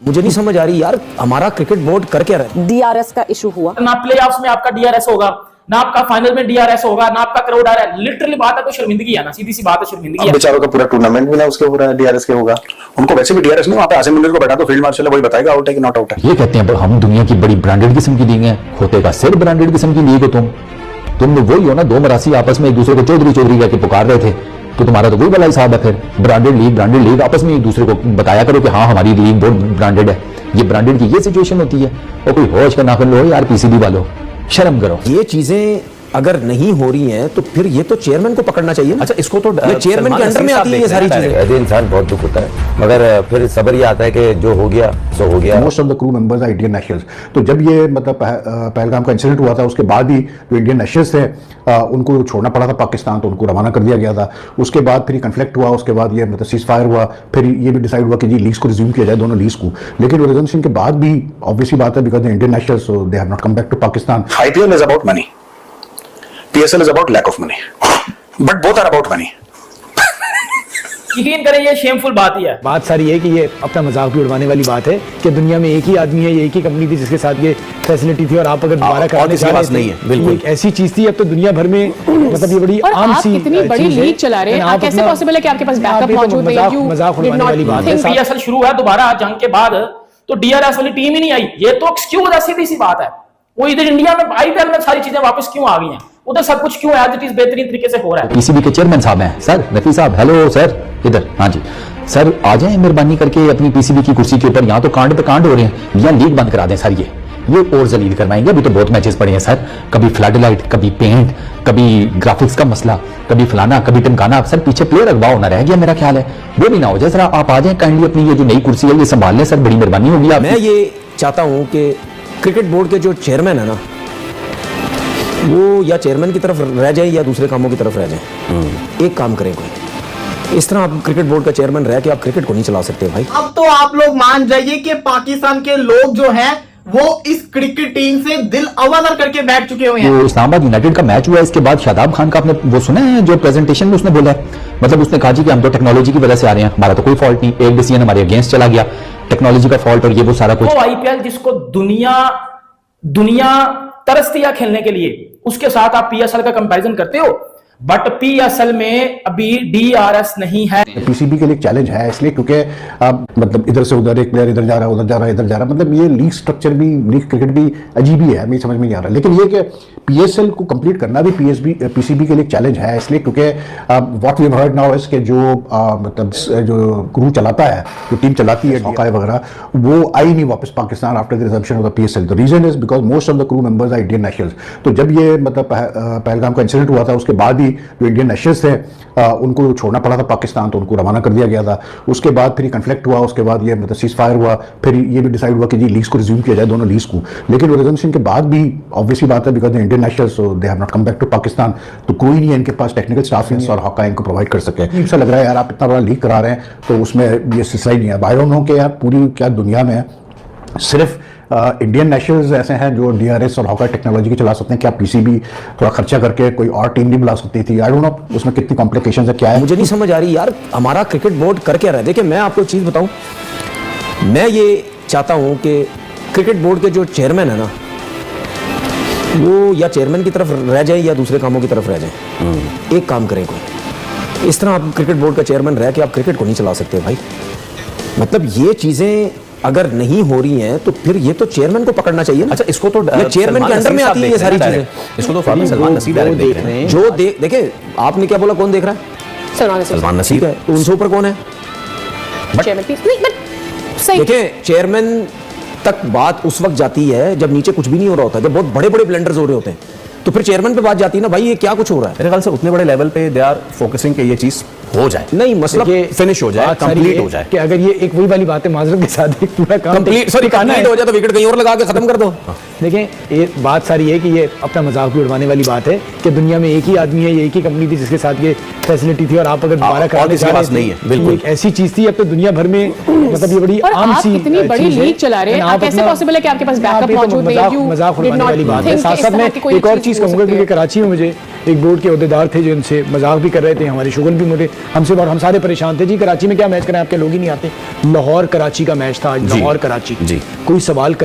मुझे नहीं समझ आ रही यार, हमारा क्रिकेट बोर्ड कर क्या रहा है? डीआरएस का इशू हुआ ना प्लेऑफ्स में आपका डीआरएस होगा, ना आपका फाइनल में डीआरएस होगा, ना आपका क्राउड आ रहा है। लिटरली बात है तो शर्मिंदगी है ना, सीधी सी बात है, शर्मिंदगी है। बेचारों का पूरा टूर्नामेंट भी ना उसके हो रहा है, डीआरएस के होगा। उनको वैसे भी डीआरएस नहीं, वहां पे आसिम मुनीर को बैठा तो फील्ड मार्शल है, वही बताएगा आउट है कि नॉट आउट है। ये कहते हैं हम दुनिया की बड़ी ब्रांडेड किस्म की लीग है, होते का सिर्फ ब्रांडेड किस्म की लीग हो तुम वही हो ना, दो मरासी आपस में एक दूसरे को चौधरी चौधरी कहकर पुकार रहे थे, तो तुम्हारा तो वही वाला हिसाब है। फिर ब्रांडेड लीग आपस में एक दूसरे को बताया करो कि हाँ हमारी लीग बहुत ब्रांडेड है। ये ब्रांडेड की ये सिचुएशन होती है, और कोई होश का नाखुन लो यार, पीसीबी वालों शर्म करो। ये चीजें अगर नहीं हो रही हैं तो फिर ये तो चेयरमैन को पकड़ना चाहिए। अच्छा, इसको तो ये चेयरमैन के अंडर में आती है ये सारी चीजें। ऐसे इंसान बहुत दुख होता है, मगर फिर सब्र ये आता है कि जो हो गया सो हो गया। Most of the crew members are Indian nationals. तो जब ये मतलब पहलगाम का इंसिडेंट हुआ था, उसके बाद ही जो इंडियन नेशनल्स थे उनको छोड़ना पड़ा था पाकिस्तान, तो उनको रवाना कर दिया गया था। उसके बाद फिर कन्फ्लिक्ट हुआ, उसके बाद ये मतलब सीज फायर हुआ, फिर ये भी डिसाइड हुआ कि जी लीग्स को रिज्यूम किया जाए, दोनों लीग्स को। लेकिन वो रिजम्पशन के बाद भी ऑब्वियसली बात है, because Indian nationals so they have not come back to Pakistan. IPL is about money, PSL is about lack of money, but both are about money. यकीन करें ये शेमफुल बात ही है। बात सारी है कि ये अपना मजाक भी उड़वाने वाली बात है कि दुनिया में एक ही आदमी है, ये एक ही कंपनी थी जिसके साथ ये फैसिलिटी थी, और आप अगर दोबारा कराने किसी के पास नहीं है। बिल्कुल एक ऐसी चीज थी, अब तो दुनिया भर में मतलब ये बड़ी आम सी इतनी बड़ी लीग चला रहे हैं, कैसे पॉसिबल है कि आपके पास बैकअप मौजूद है? मजाक उड़वाने वाली बात है। PSL शुरू हुआ दोबारा जंग के बाद तो डीआरएस वाली टीम ही नहीं आई, ये तो एक्सक्यूज है, सीधी सी बात है। वो इधर इंडिया में आईपीएल में सारी चीजें वापस क्यों आ गई हैं, उधर सब कुछ क्यों एज इट इज बेहतरीन तरीके से हो रहा है। पीसीबी के चेयरमैन साहब हैं सर, नफी साहब, हेलो सर, इधर। हाँ जी सर, आ जाएं मेहरबानी करके अपनी पीसीबी की कुर्सी के ऊपर। यहाँ तो कांड पे कांड हो रहे हैं, यहाँ लीग बंद करा दें सर। ये और जलील करवाएंगे। अभी तो बहुत मैचेस पड़े हैं सर, कभी फ्लड लाइट, कभी पेंट, कभी ग्राफिक्स का मसला, कभी फलाना, कभी टिमकाना। सर पीछे प्लेयर अगवा ना रह गया, मेरा ख्याल है वो भी ना हो जाए। सर आप आ जाए काइंडली, अपनी ये जो नई कुर्सी है ये संभाल लें सर, बड़ी मेहरबानी होगी आप। मैं ये चाहता हूं कि क्रिकेट बोर्ड के जो चेयरमैन है ना, वो या चेयरमैन की तरफ रह जाए या दूसरे कामों की तरफ रह जाए। एक काम करें कोई, इस तरह आप क्रिकेट बोर्ड का चेयरमैन रह के आप क्रिकेट को नहीं चला सकते भाई। अब तो आप लोग मान जाइए कि पाकिस्तान के लोग जो हैं वो इस क्रिकेट टीम से दिल अवदर करके बैठ चुके हुए हैं। तो इस्लामाबाद यूनाइटेड का मैच हुआ, इसके बाद शादाब खान का आपने वो सुना है जो प्रेजेंटेशन में उसने बोला है, मतलब उसने कहा जी कि हम तो टेक्नोलॉजी की वजह से आ रहे हैं, हमारा तो कोई फॉल्ट नहीं, एक डिसीजन हमारे अगेंस्ट चला गया, टेक्नोलॉजी का फॉल्ट और ये वो सारा कुछ। वो आईपीएल जिसको दुनिया तरसती है खेलने के लिए, उसके साथ आप पीएसएल का कंपैरिजन करते हो, बट पीएसएल में अभी डीआरएस नहीं है। पीसीबी के लिए चैलेंज है इसलिए क्योंकि मतलब इधर से उधर एक प्लेयर इधर जा रहा है, उधर जा रहा है, इधर जा रहा है। मतलब ये लीग स्ट्रक्चर भी, लीग क्रिकेट भी अजीब ही है, मुझे समझ में नहीं आ रहा। लेकिन ये कि पीएसएल को कंप्लीट करना भी पीसीबी के लिए चैलेंज है इसलिए क्योंकि what we have heard now is के जो मतलब जो क्रू चलाता है, जो टीम चलाती है हॉकाई वगैरह, वो आई नहीं वापस Pakistan after the resumption of the PSL. The reason is because most of the crew members are Indian nationals. तो जब ये मतलब पहलगाम का इंसिडेंट हुआ था, उसके बाद ही जो इंडियन नेशनल्स थे उनको छोड़ना पड़ा था पाकिस्तान, तो उनको रवाना कर दिया गया था। उसके बाद फिर कन्फ्लिक्ट हुआ, उसके बाद ये मतलब सीज फायर हुआ, फिर ये भी डिसाइड हुआ कि जी लीग्स को रिज्यूम किया जाए, दोनों लीग्स को। लेकिन वो रिजम्पशन के बाद भी ऑब्वियसली बात है, because Indian nationals so they have not come back to Pakistan, तो कोई नहीं है इनके पास टेक्निकल स्टाफ और हॉकाई इनको प्रोवाइड कर सके। ऐसा लग रहा है यार, आप इतना बड़ा लीग करा रहे हैं तो उसमें ये सिलसिला ही नहीं है। आई डोंट नो कि यार पूरी क्या दुनिया में सिर्फ इंडियन नेशनल्स ऐसे हैं जो डीआरएस और हॉकाई टेक्नोलॉजी की चला सकते हैं, क्या पीसीबी थोड़ा खर्चा करके कोई और टीम नहीं बुला सकती थी? आई डोंट नो उसमें कितनी कॉम्प्लिकेशंस है, क्या है, मुझे नहीं समझ आ रही यार, हमारा क्रिकेट बोर्ड कर क्या रहा है। देखिए मैं आपको एक चीज बताऊं, मैं ये चाहता हूं कि क्रिकेट बोर्ड के जो चेयरमैन है ना, वो या चेयरमैन की तरफ रह जाए या दूसरे कामों की तरफ रह जाए। एक काम करें कोई, इस तरह आप क्रिकेट बोर्ड का चेयरमैन रह के आप क्रिकेट को नहीं चला सकते भाई। मतलब ये चीजें अगर नहीं हो रही हैं तो फिर ये तो चेयरमैन को पकड़ना चाहिए। अच्छा, इसको तो चेयरमैन के अंडर में आती है ये सारी चीजें। इसको तो सलमान नसीब देख रहे हैं। जो देखे आपने क्या बोला, कौन देख रहा है? सलमान नसीब है। तो उनसे ऊपर कौन है? देखिए चेयरमैन तक बात उस वक्त जाती है जब नीचे कुछ भी नहीं हो रहा होता, जब बहुत बड़े बड़े ब्लंडर्स हो रहे होते हैं, तो फिर चेयरमैन पे बात जाती है ना, भाई ये क्या कुछ हो रहा है। मेरे ख्याल से उतने बड़े लेवल पे दे आर फोकसिंग कि ये चीज हो जाए, नहीं मतलब फिनिश हो जाए, कंप्लीट हो जाए। कि अगर ये एक वही वाली बात है, माजरत के साथ एक पूरा काम कंप्लीट हो जाए तो विकेट कहीं और लगा के खत्म कर दो। देखें ये बात सारी है कि ये अपना मजाक भी उड़वाने वाली बात है कि दुनिया में एक ही आदमी है, ये एक ही कंपनी थी जिसके साथ ये फैसिलिटी थी, और आप अगर दोबारा कराने जा रहे नहीं है, बिल्कुल एक ऐसी चीज थी। अब तो दुनिया भर में मतलब ये बड़ी आम सी इतनी बड़ी लीग चला रहे हैं, कैसे पॉसिबल है कि आपके पास बैकअप मौजूद है? मजाक उड़वाने वाली बात है। साथ साथ में एक और चीज कहूंगा कि कराची में मुझे एक बोर्ड के अहदेदार थे जो इनसे मजाक भी कर रहे थे, हमारे शुगल भी मुझे हमसे और हम सारे परेशान थे जी कराची में क्या मैच करें, आपके लोग ही नहीं आते। लाहौर कराची का मैच था आज, लाहौर कराची, कोई सवाल करे